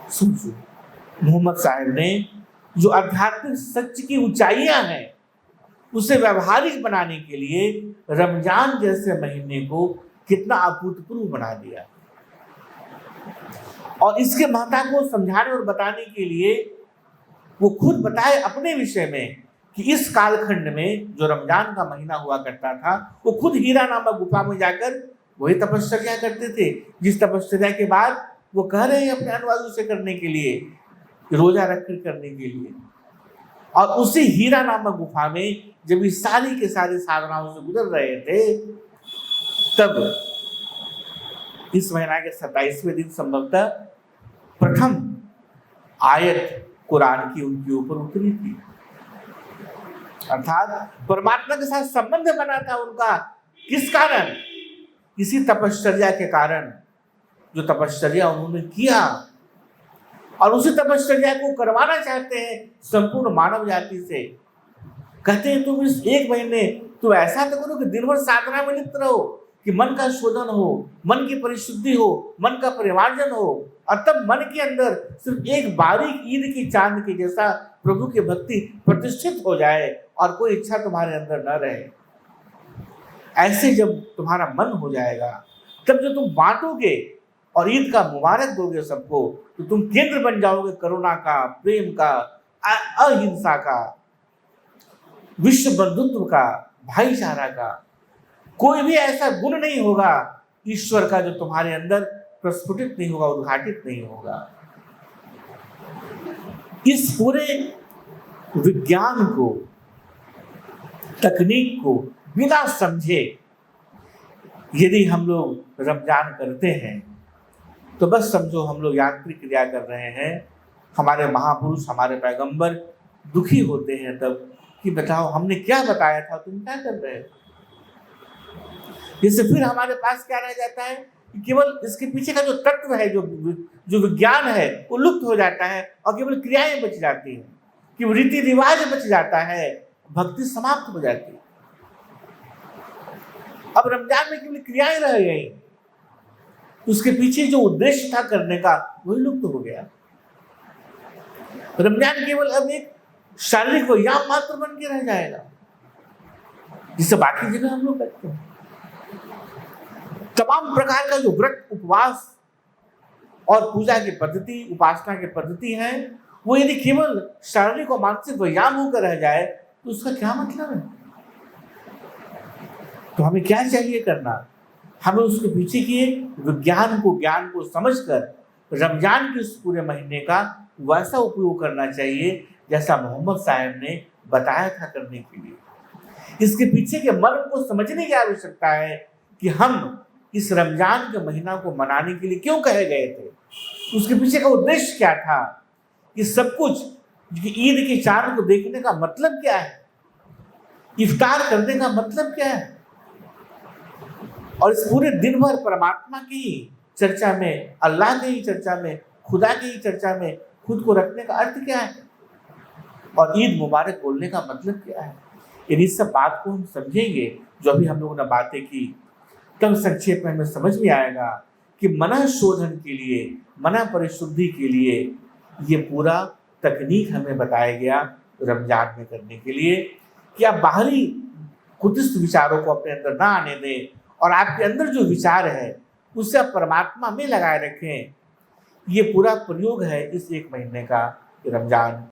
सुन मोहम्मद साहब ने जो आध्यात्मिक सच की ऊंचाइयां हैं उसे व्यवहारिक बनाने के लिए रमजान जैसे महीने को कितना अभूतपूर्व बना दिया। और इसके महत्ता को समझाने और बताने के लिए वो खुद बताए अपने विषय में कि इस कालखंड में जो रमजान का महीना हुआ करता था, वो खुद हीरा नामक गुफा में जाकर वही तपस्या करते थे, जिस तपस्या के बाद वो कह रहे हैं अपने अनुयायियों से करने के लिए, रोजा रखकर करने के लिए। और उसी हीरा नामक गुफा में जब ये सारी के सारी साधनाओं से गुजर रहे थे, तब इस महीना के 27वें दिन संभवतः प्रथम आयत कुरान की उनके ऊपर उतरी थी। अर्थात परमात्मा के साथ संबंध बना था उनका। किस कारण? इसी तपश्चर्या के कारण, जो तपश्चर्या उन्होंने किया, और उसी तपश्चर्या को करवाना चाहते हैं संपूर्ण मानव जाति से। कहते हैं तुम इस एक महीने तुम ऐसा तो करो कि दिन भर साधना में लिप्त रहो, कि मन का शोधन हो, मन की परिशुद्धि हो, मन का परिमार्जन हो, और तब मन के अंदर सिर्फ एक बारीक ईद की चांद के जैसा प्रभु की भक्ति प्रतिष्ठित हो जाए और कोई इच्छा तुम्हारे अंदर न रहे। ऐसे जब तुम्हारा मन हो जाएगा, तब जो तुम बांटोगे और ईद का मुबारक दोगे सबको, तो तुम केंद्र बन जाओगे करुणा का, प्रेम का, अहिंसा का, विश्व बंधुत्व का, भाईचारा का। कोई भी ऐसा गुण नहीं होगा ईश्वर का जो तुम्हारे अंदर प्रस्फुटित नहीं होगा, उद्घाटित नहीं होगा। इस पूरे विज्ञान को, तकनीक को बिना समझे यदि हम लोग रमजान करते हैं, तो बस समझो हम लोग यांत्रिक क्रिया कर रहे हैं। हमारे महापुरुष, हमारे पैगंबर दुखी होते हैं तब कि बताओ हमने क्या बताया था, तुम क्या कर रहे हो। इससे फिर हमारे पास क्या रह जाता है कि केवल इसके पीछे का जो तत्व है, जो विज्ञान है, वो लुप्त हो जाता है और केवल क्रियाएं बच जाती हैं, केवल रीति रिवाज बच जाता है, भक्ति समाप्त हो जाती है। अब रमजान में केवल क्रियाएं रह गई, उसके पीछे जो उद्देश्य था करने का वही लुप्त हो गया। रमजान केवल अब एक शारीरिक व्यायाम मात्र बन के रह जाएगा, जिससे बाकी जगह हम लोग करते हैं। तमाम प्रकार का जो व्रत, उपवास और पूजा की पद्धति, उपासना की पद्धति है, वो यदि केवल शारीरिक और मानसिक व्यायाम होकर रह जाए तो उसका क्या मतलब है। तो हमें क्या चाहिए करना? हमें उसके पीछे के विज्ञान को, ज्ञान को समझकर रमजान के इस पूरे महीने का वैसा उपयोग करना चाहिए जैसा मोहम्मद साहब ने बताया था करने के लिए। इसके पीछे के मर्म को समझने की आवश्यकता है कि हम इस रमजान के महीना को मनाने के लिए क्यों कहे गए थे, उसके पीछे का उद्देश्य क्या था, कि सब कुछ ईद के चांद को देखने का मतलब क्या है, इफ्तार करने का मतलब क्या है, और इस पूरे दिन भर परमात्मा की चर्चा में, अल्लाह की चर्चा में, खुदा की चर्चा में खुद को रखने का अर्थ क्या है, और ईद मुबारक बोलने का मतलब क्या है। यदि इस सब बात को हम समझेंगे, जो अभी हम लोगों ने बातें की, तब संक्षेप में हमें समझ में आएगा कि मन शोधन के लिए, मन परिशुद्धि के लिए ये पूरा तकनीक हमें बताया गया रमजान में करने के लिए, कि आप बाहरी कुटिष्ठ विचारों को अपने अंदर ना आने दें और आपके अंदर जो विचार है उससे आप परमात्मा में लगाए रखें। ये पूरा प्रयोग है इस एक महीने का, रमजान।